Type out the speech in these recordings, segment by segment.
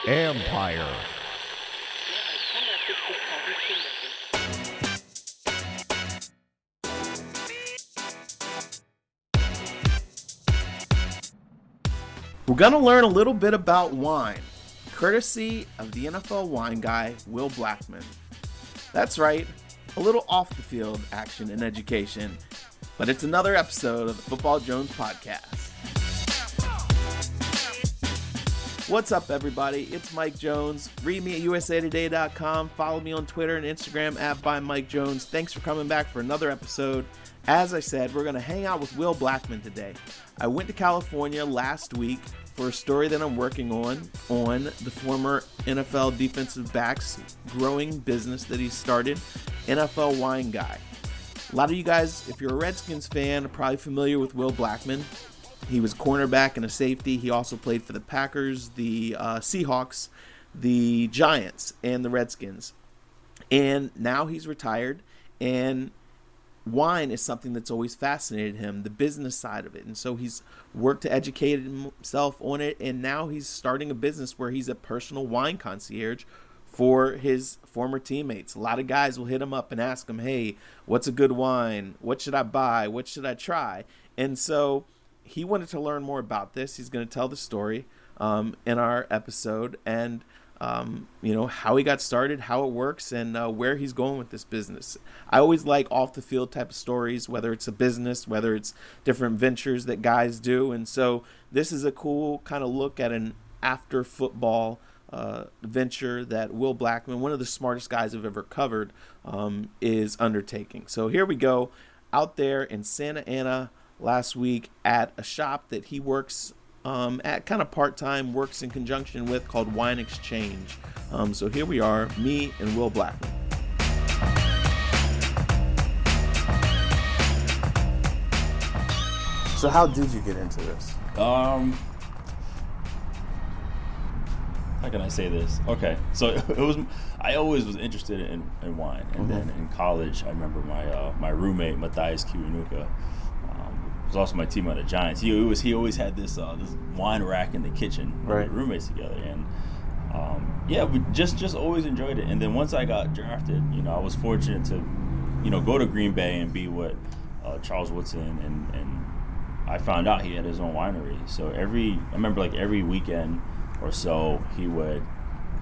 Empire. We're going to learn a little bit about wine, courtesy of the NFL wine guy, Will Blackmon. That's right, a little off-the-field action and education, but it's another episode of the Football Jones podcast. What's up, everybody? It's Mike Jones. Read me at usatoday.com. Follow me on Twitter and Instagram at @ByMikeJones. Thanks for coming back for another episode. As I said, we're going to hang out with Will Blackmon today. I went to California last week for a story that I'm working on the former NFL defensive back's growing business that he started, NFL Wine Guy. A lot of you guys, if you're a Redskins fan, are probably familiar with Will Blackmon. He was a cornerback and a safety. He also played for the Packers, the Seahawks, the Giants, and the Redskins. And now he's retired, and wine is something that's always fascinated him, the business side of it. And so he's worked to educate himself on it, and now he's starting a business where he's a personal wine concierge for his former teammates. A lot of guys will hit him up and ask him, hey, what's a good wine? What should I buy? What should I try? And so he wanted to learn more about this. He's going to tell the story in our episode, and how he got started, how it works, and where he's going with this business. I always like off the field type of stories, whether it's a business, whether it's different ventures that guys do. And so this is a cool kind of look at an after football venture that Will Blackmon, one of the smartest guys I've ever covered, is undertaking. So here we go, out there in Santa Ana last week at a shop that he works at kind of part-time, works in conjunction with, called Wine Exchange. So here we are, me and Will Blackmon. So how did you get into this? How can I say this? Okay, so I always was interested in wine, and then in college, I remember my roommate Matthias Kiwanuka was also my teammate on the Giants. He always had this wine rack in the kitchen. Right. We were roommates together, and we just always enjoyed it. And then once I got drafted, I was fortunate to go to Green Bay and be with Charles Woodson, and I found out he had his own winery. So I remember every weekend or so he would.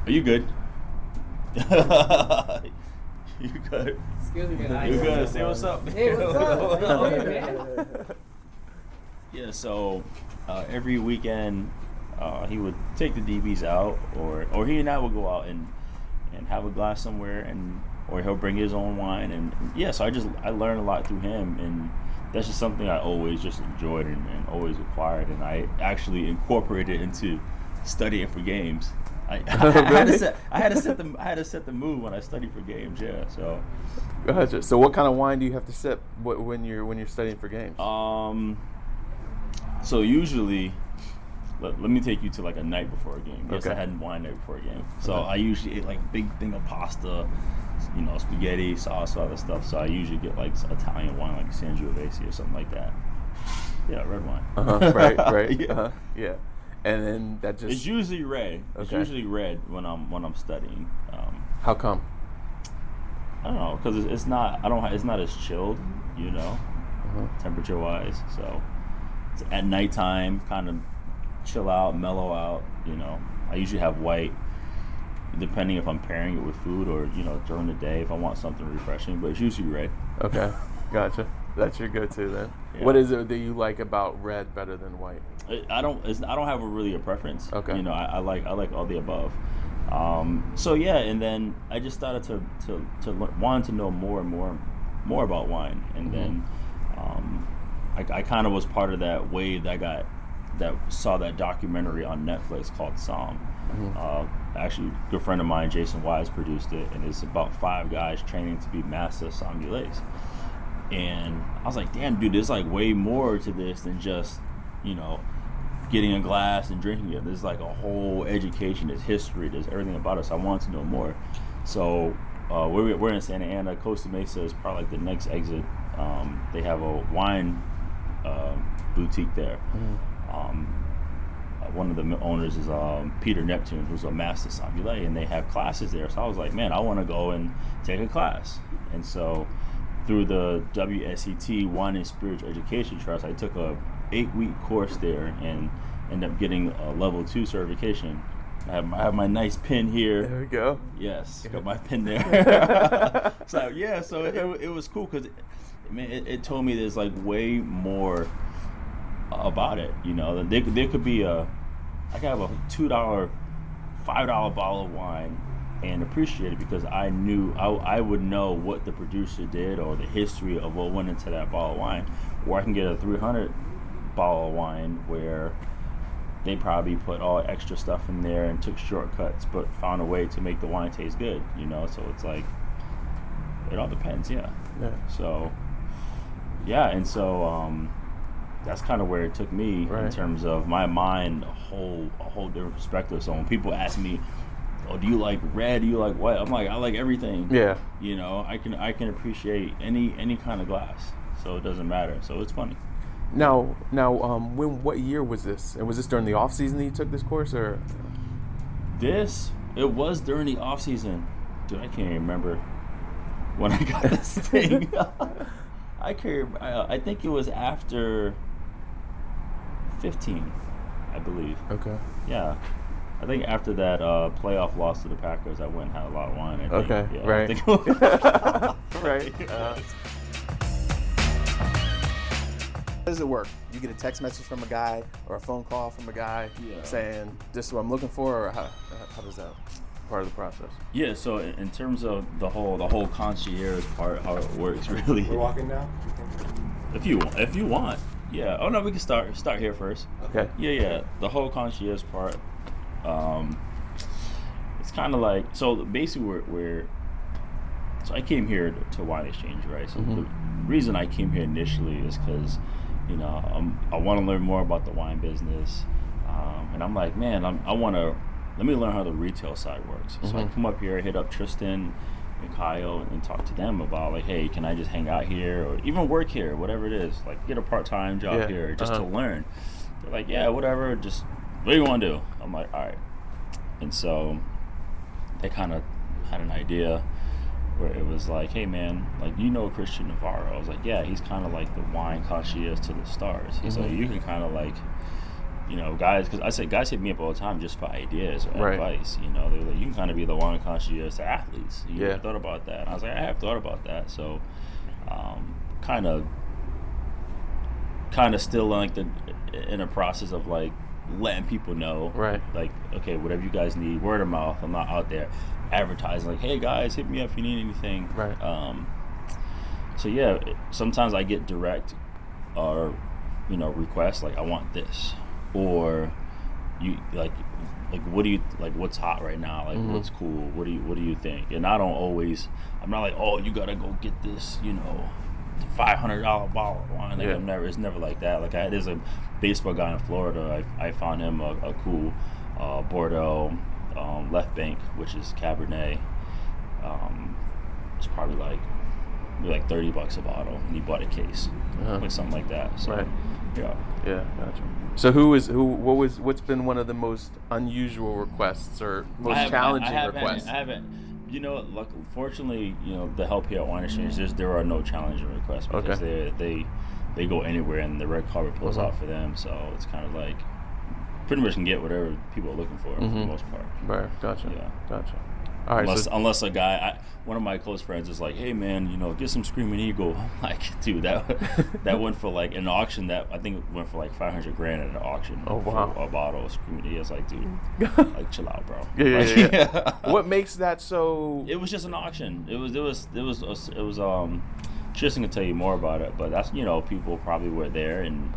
Are you good? You good? Excuse me, man. You good? Say what's up. Hey, what's up? How are you, man? Yeah, so every weekend he would take the DBs out, or he and I would go out and have a glass somewhere, or he'll bring his own wine, and so I learned a lot through him, and that's just something I always just enjoyed and always acquired, and I actually incorporated into studying for games. I had to set the mood when I studied for games. Yeah, so. Gotcha. So what kind of wine do you have to sip when you're studying for games? So usually, let me take you to a night before a game. Yes, I had wine night before a game. So I usually ate a big thing of pasta, spaghetti, sauce, all that stuff. So I usually get Italian wine, like Sangiovese or something like that. Yeah, red wine. Right. Yeah. Yeah. And then that just. It's usually red. Okay. It's usually red when I'm studying. How come? I don't know, because it's not as chilled, temperature wise. So it's at nighttime, kind of chill out, mellow out. I usually have white, depending if I'm pairing it with food or during the day if I want something refreshing. But it's usually red. Okay, gotcha. That's your go-to then. Yeah. What is it that you like about red better than white? I don't have a preference. Okay. I like all the above. And then I just started to want to know more and more about wine, and then I kind of was part of that wave that saw that documentary on Netflix called Somm. Actually, a good friend of mine, Jason Wise, produced it, and it's about 5 guys training to be master sommeliers. And I was like, damn, dude, there's way more to this than just getting a glass and drinking it. There's a whole education, there's history, there's everything about us. I wanted to know more. So we're in Santa Ana. Costa Mesa is probably the next exit. They have a wine boutique there. one of the owners is Peter Neptune, who's a master sommelier, and they have classes there. So I was like, man, I want to go and take a class. And so through the WSET Wine and Spirits Education Trust, I took a 8-week course there and ended up getting a level 2 certification. I have my nice pin here. There we go. Yes, got my pin there. So yeah, so it was cool because it told me there's like way more about it. You know, there could be I could have a $2, $5 bottle of wine and appreciate it because I knew I would know what the producer did or the history of what went into that bottle of wine, or I can get a 300 bottle of wine where they probably put all extra stuff in there and took shortcuts, but found a way to make the wine taste good, you know? So it's like, it all depends, yeah. So, yeah, and so that's kind of where it took me in terms of my mind, a whole different perspective. So when people ask me, oh, do you like red, do you like white? I'm like, I like everything. Yeah. You know, I can appreciate any kind of glass, so it doesn't matter. So it's funny. Now, what year was this? And was this during the off season that you took this course, or? It was during the off season. Dude, I can't remember when I got this thing. I think it was after 15, I believe. Okay. Yeah. I think after that playoff loss to the Packers, I went and had a lot of wine. I think. Okay, Yeah, right. I think Right. How does it work? You get a text message from a guy or a phone call from a guy saying, this is what I'm looking for, or how does that part of the process? Yeah, so in terms of the whole concierge part, how it works really. We're walking now? If you want. Yeah. Oh no, we can start here first. Okay. Yeah. The whole concierge part, it's kind of like, so basically so I came here to Wine Exchange, right? So the reason I came here initially is because, you know, I want to learn more about the wine business, and I'm like, man, let me learn how the retail side works. So I come up here, hit up Tristan and Kyle, and talk to them about like, hey, can I just hang out here or even work here, whatever it is, like get a part-time job here just to learn. They're like, yeah, whatever, just what do you want to do? I'm like, all right. And so they kind of had an idea where it was like, hey man, like, you know Christian Navarro? I was like, yeah, he's kind of like the wine concierge to the stars. He's like, you can kind of like, you know, guys, because I say guys hit me up all the time just for ideas or advice. You know, they're like, you can kind of be the wine concierge to athletes. You ever thought about that? And I was like, I have thought about that. So, kind of still like in a process of like letting people know, like, okay, whatever you guys need, word of mouth. I'm not out there advertising like, hey guys, hit me up if you need anything. So yeah, sometimes I get direct or, you know, requests like, I want this, or you like what do you like, what's hot right now, like what's cool, what do you think? And I'm not like, oh, you gotta go get this, you know, $500 bottle of wine. Like it's never like that. Like there's a baseball guy in Florida. I found him a cool Bordeaux Left Bank, which is Cabernet. It's probably like $30 a bottle, and he bought a case, like something like that. So yeah, gotcha. So what's been one of the most unusual requests or most challenging requests? I haven't. You know, like, fortunately, you know, the help here at Wine Exchange, there are no challenging requests because they go anywhere and the red carpet pulls out for them. So it's kind of like pretty much can get whatever people are looking for the most part. Right, gotcha. Yeah, gotcha. All right, unless a guy, one of my close friends is like, hey man, you know, get some Screaming Eagle. I'm like, dude, that went for like an auction that I think went for like $500,000 at an auction. Oh wow, for a bottle of Screaming Eagle. It's like, dude, like chill out, bro. Yeah. What makes that so? It was just an auction. It was Tristan can tell you more about it, but that's, you know, people probably were there and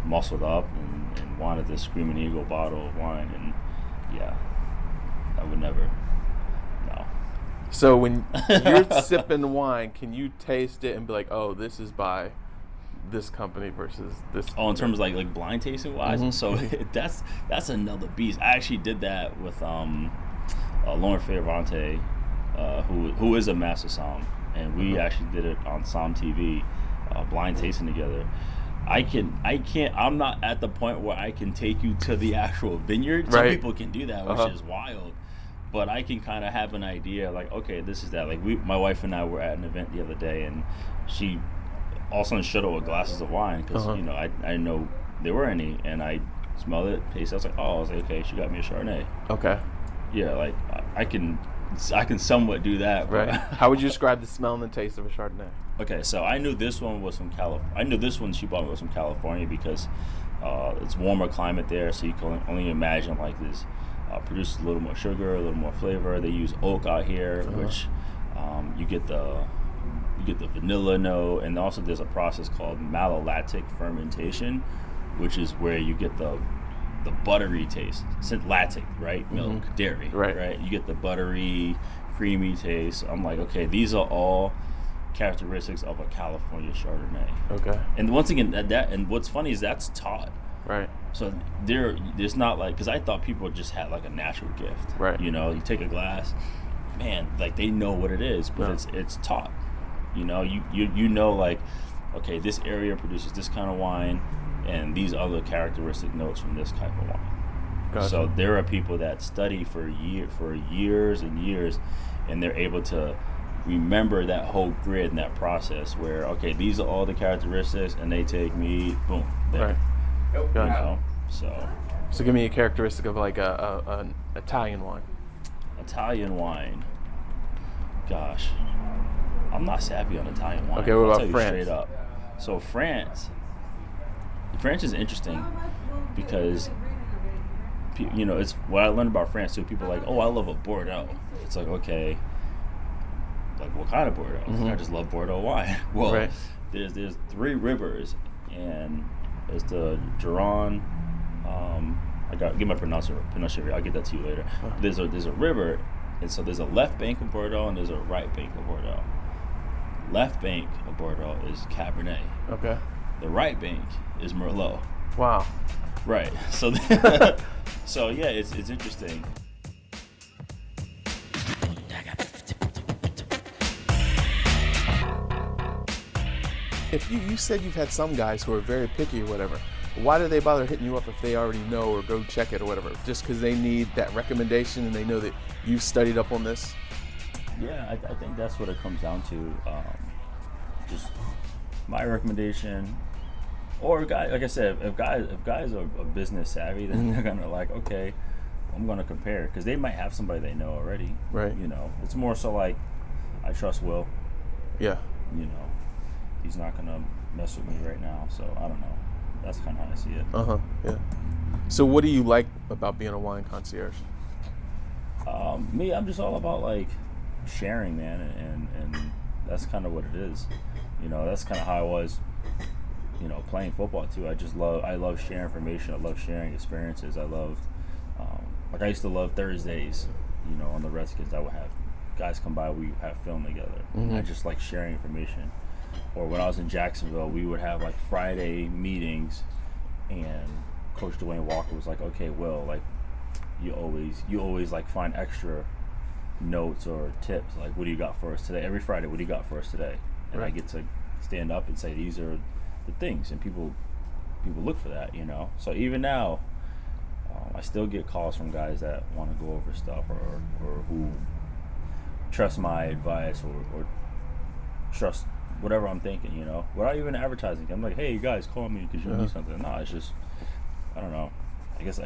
muscled up and wanted this Screaming Eagle bottle of wine, and yeah, I would never. So when you're sipping wine, can you taste it and be like, oh, this is by this company versus this? Oh, in terms of like blind tasting wise? So that's another beast. I actually did that with Lauren Fioravante, who is a master somm, and we actually did it on Somm TV, blind tasting together. I'm not at the point where I can take you to the actual vineyard. Some people can do that, which is wild. But I can kind of have an idea, like, okay, this is that. Like, my wife and I were at an event the other day, and she all of a sudden showed up with glasses of wine because, I didn't know there were any, and I smelled it, tasted it. I was like, oh, I was like, okay, she got me a Chardonnay. Okay. Yeah, like, I can somewhat do that. Right. How would you describe the smell and the taste of a Chardonnay? Okay, so I knew this one was from California. I knew this one she bought me was from California because it's warmer climate there, so you can only imagine, like, this produces a little more sugar, a little more flavor. They use oak out here, which you get the vanilla note, and also there's a process called malolactic fermentation, which is where you get the buttery taste. Lactic, right? Milk, dairy, right? You get the buttery, creamy taste. I'm like, okay, these are all characteristics of a California Chardonnay. Okay. And once again, and what's funny is that's taught. Right. So there's not like, because I thought people just had like a natural gift. Right. You know, you take a glass, man, like they know what it is, but it's taught. You know, you know, like, okay, this area produces this kind of wine, and these other characteristic notes from this type of wine. Gotcha. So there are people that study for years and years, and they're able to remember that whole grid and that process where, okay, these are all the characteristics, and they take me, boom, there. Right. Gotcha. You know, so give me a characteristic of like an Italian wine. Italian wine. Gosh, I'm not savvy on Italian wine. Okay, what about France? Straight up. So France is interesting because, you know, it's what I learned about France too. People are like, oh, I love a Bordeaux. It's like, okay, like what kind of Bordeaux? I just love Bordeaux wine. Well, there's 3 rivers, and there's the Gironde. I got get my pronunciation. I'll get that to you later. There's a river, and so there's a left bank of Bordeaux and there's a right bank of Bordeaux. Left bank of Bordeaux is Cabernet. Okay. The right bank is Merlot. Wow. Right. So so yeah, it's interesting. If you said you've had some guys who are very picky or whatever, why do they bother hitting you up if they already know or go check it or whatever? Just because they need that recommendation and they know that you've studied up on this? Yeah, I think that's what it comes down to. Just my recommendation, or guys, like I said, if guys are business savvy, then they're gonna like, okay, I'm gonna compare, because they might have somebody they know already. Right. You know, it's more so like, I trust Will. Yeah. You know, he's not gonna mess with me right now, so I don't know. That's kind of how I see it. Yeah. So what do you like about being a wine concierge? Me, I'm just all about like sharing, man, and that's kind of what it is. You know, that's kind of how I was, you know, playing football too. I love sharing information. I love sharing experiences. I loved, like I used to love Thursdays, you know, on the Redskins. I would have guys come by, we have film together. I just like sharing information. Or when I was in Jacksonville, we would have like Friday meetings, and Coach Dwayne Walker was like, okay, Will, like you always like find extra notes or tips, like what do you got for us today? Every Friday, what do you got for us today? And I get to stand up and say these are the things, and people look for that, you know. So even now, I still get calls from guys that want to go over stuff, or who trust my advice, or trust whatever I'm thinking, you know, without even advertising. I'm like, hey, you guys, call me because you need something. No, it's just, I don't know. I guess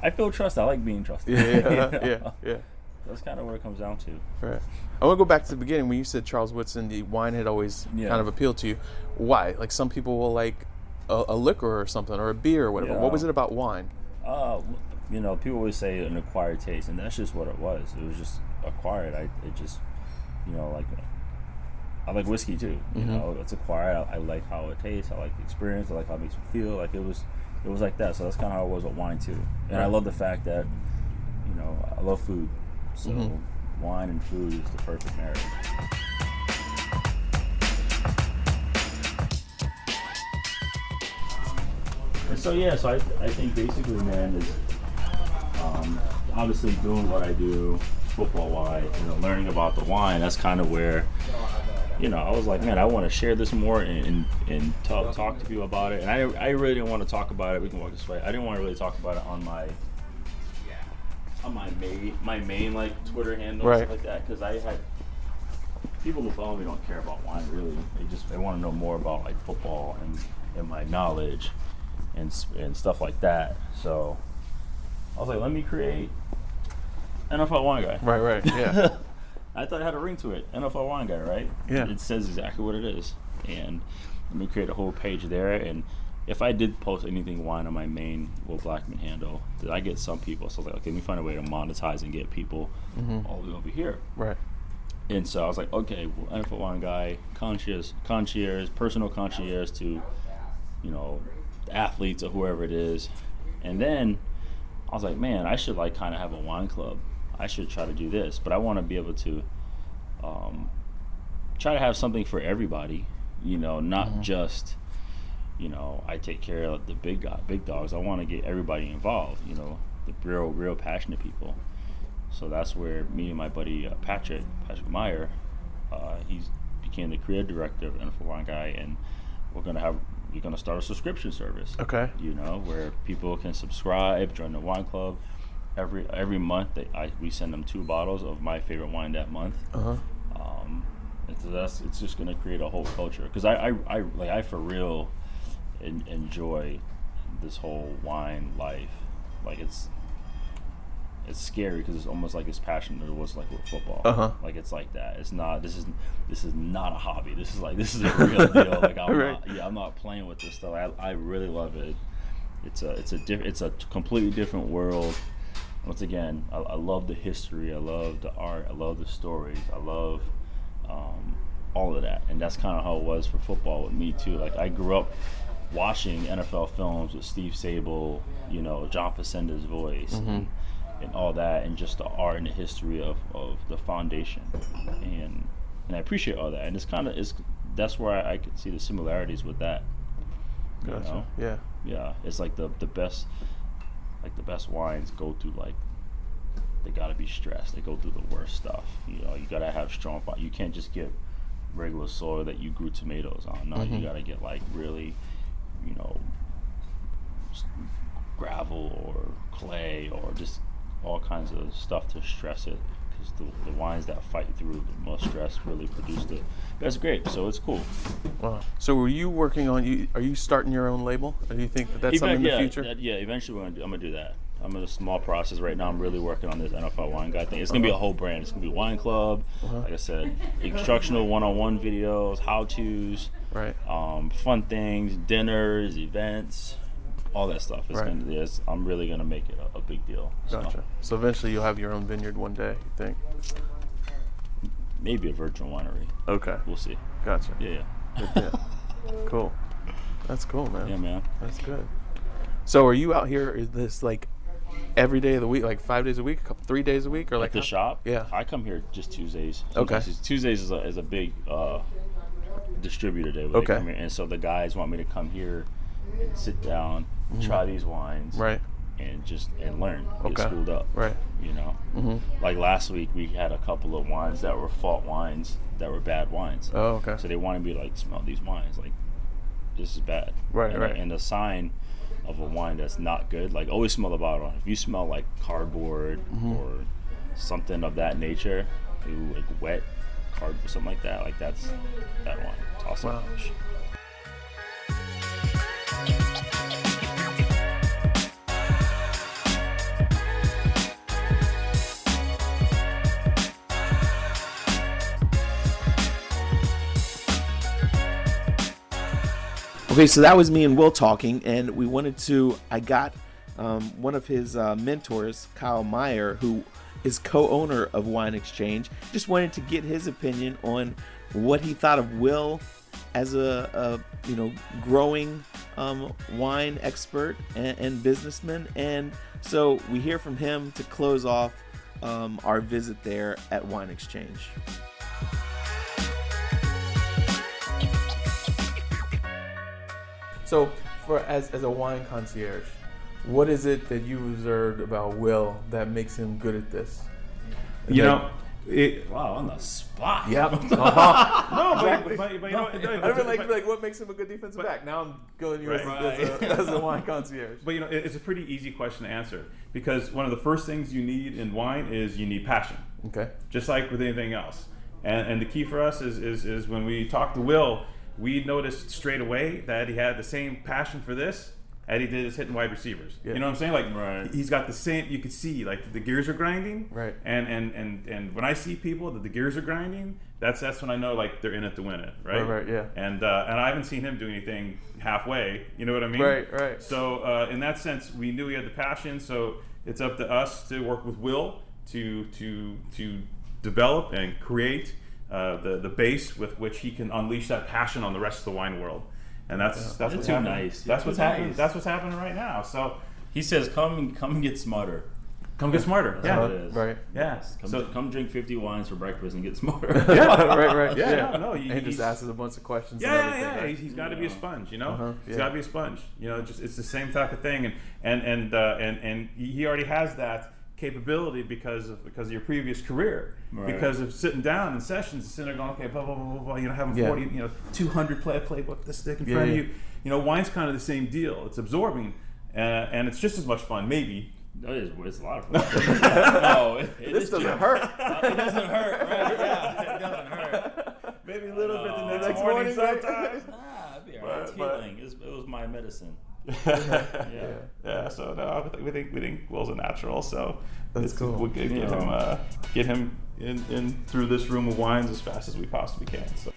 I feel trust. I like being trusted. Yeah. That's kind of what it comes down to. Right. I want to go back to the beginning when you said Charles Woodson, the wine had always kind of appealed to you. Why? Like some people will like a liquor or something, or a beer or whatever. Yeah. What was it about wine? You know, people always say an acquired taste, and that's just what it was. It was just acquired. It just, you know, like, I like whiskey too. You know, it's acquired. I like how it tastes. I like the experience. I like how it makes me feel. Like it was like that. So that's kind of how it was with wine too. And I love the fact that, you know, I love food. So wine and food is the perfect marriage. So I think basically, man, is obviously doing what I do football wise, you know, learning about the wine. That's kind of where I was like, man, I want to share this more and talk to people about it. And I really didn't want to talk about it. We can walk this way. I didn't want to really talk about it on my main like Twitter handle and stuff like that, because I had people who follow me don't care about wine really. They want to know more about like football and my knowledge and stuff like that. So I was like, let me create NFL Wine Guy. Right, yeah. I thought it had a ring to it. NFL Wine Guy, right? Yeah. It says exactly what it is. And let me create a whole page there. And if I did post anything wine on my main Will Blackmon handle, did I get some people? So I was like, okay, let me find a way to monetize and get people all the way over here. Right. And so I was like, okay, well, NFL Wine Guy, concierge, personal concierge to, athletes or whoever it is. And then I was like, man, I should like kind of have a wine club. I should try to do this, but I want to be able to try to have something for everybody, not just, I take care of the big dogs. I want to get everybody involved, the real passionate people. So that's where me and my buddy Patrick Meyer, he's became the creative director of NFL Wine Guy, and we're gonna start a subscription service. Okay. Where people can subscribe, join the wine club. Every month we send them 2 bottles of my favorite wine that month. And so it's just gonna create a whole culture, because I for real enjoy this whole wine life. Like it's scary because it's almost like as passionate as it was like with football. Like it's like that. It's not. This is not a hobby. This is a real deal. Like I'm not playing with this stuff. I really love it. It's a completely different world. Once again, I love the history. I love the art. I love the stories. I love all of that. And that's kind of how it was for football with me too. Like I grew up watching NFL films with Steve Sable, John Facenda's voice. And all that, and just the art and the history of the foundation, and I appreciate all that, and that's where I could see the similarities with that. Gotcha. Yeah. It's like the best wines go through, like, they gotta be stressed. They go through the worst stuff. You gotta have strong. You can't just get regular soil that you grew tomatoes on. No, you gotta get like really, gravel or clay or just all kinds of stuff to stress it, because the wines that fight through the most stress really produce the best grapes. So it's cool. Wow. So were you working on? Are you starting your own label? Or do you think that's something in the future? Eventually I'm gonna do that. I'm in a small process right now. I'm really working on this NFL Wine Guy thing. It's gonna be a whole brand. It's gonna be Wine Club. Like I said, instructional one-on-one videos, how-tos, right? Fun things, dinners, events. All that stuff. I'm really gonna make it a big deal. Gotcha. So eventually you'll have your own vineyard one day, you think? Maybe a virtual winery. Okay. We'll see. Gotcha. Yeah. Cool. That's cool, man. Yeah, man. That's good. So are you out here? Is this like every day of the week, like 5 days a week, 3 days a week, or like the shop? Yeah. I come here just Tuesdays. Okay. Tuesdays is a big distributor day. Where they come here. And so the guys want me to come here, and sit down, try these wines, right, and learn, get schooled up, right. Like last week we had a couple of wines that were fault wines that were bad wines. Oh, okay. So they wanted me to like smell these wines, like this is bad, right. And the sign of a wine that's not good, like always smell the bottle. If you smell like cardboard or something of that nature, like wet cardboard, something like that, like that's that wine. Toss it. Wow. Okay, so that was me and Will talking, and we wanted to, I got one of his mentors, Kyle Meyer, who is co-owner of Wine Exchange, just wanted to get his opinion on what he thought of Will as a growing wine expert and businessman. And so we hear from him to close off our visit there at Wine Exchange. So, as a wine concierge, what is it that you observed about Will that makes him good at this? Wow, on the spot. Yep. No, but you know, I'd be like, what makes him a good defensive back? Now I'm going you as a wine concierge. But it's a pretty easy question to answer, because one of the first things you need in wine is you need passion. Okay. Just like with anything else. And the key for us is when we talked to Will, we noticed straight away that he had the same passion for this as he did his hitting wide receivers. Yeah. You know what I'm saying? Like, right. He's got the same, you could see, like, the gears are grinding. Right. And when I see people that the gears are grinding, that's when I know, like, they're in it to win it, right? Right, yeah. And I haven't seen him do anything halfway, you know what I mean? Right. So in that sense, we knew he had the passion, so it's up to us to work with Will to develop and create the base with which he can unleash that passion on the rest of the wine world. And that's what's too happening. nice. That's Too what's happening. nice. That's what's happening right now. So He says, "Come and get smarter." come get smarter. That's Yeah. what it is. Right. Yeah. Come drink 50 wines for breakfast and get smarter. Yeah. right. Yeah. No, And he just asks us a bunch of questions. Yeah, and everything, yeah. right? He's got to be a sponge, you know. Uh-huh, He's yeah. got to be a sponge. You know, just it's the same type of thing, and he already has that capability because of your previous career, Right. because of sitting down in sessions and sitting there going, okay, blah blah blah blah blah. You know, having Yeah. 40, 200 playbook, this stick in Yeah, front yeah. of you. You know, wine's kind of the same deal. It's absorbing, and it's just as much fun, maybe. It's a lot of fun. No, This doesn't hurt. It doesn't hurt, right? Yeah, it doesn't hurt. Maybe a little bit the No. next morning right? sometimes. Nah, it'd be all right. It's But- healing. It was my medicine. Yeah. So no, we think Will's a natural. So That's cool. We'll get him in through this room of wines as fast as we possibly can. So.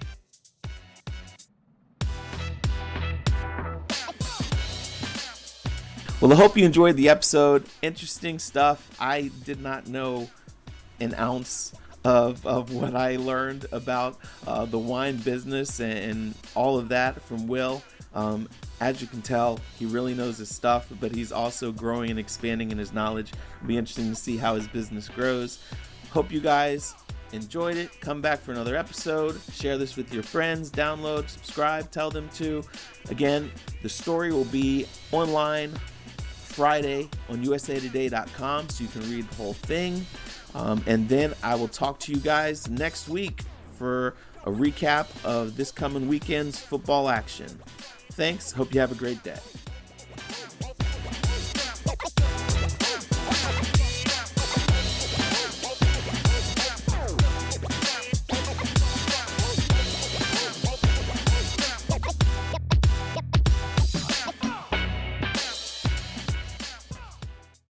Well, I hope you enjoyed the episode. Interesting stuff. I did not know an ounce of what I learned about the wine business and all of that from Will. As you can tell, he really knows his stuff, but he's also growing and expanding in his knowledge. It'll be interesting to see how his business grows. Hope you guys enjoyed it. Come back for another episode. Share this with your friends. Download, subscribe, tell them to. Again, the story will be online Friday on usatoday.com, so you can read the whole thing. And then I will talk to you guys next week for a recap of this coming weekend's football action. Thanks. Hope you have a great day.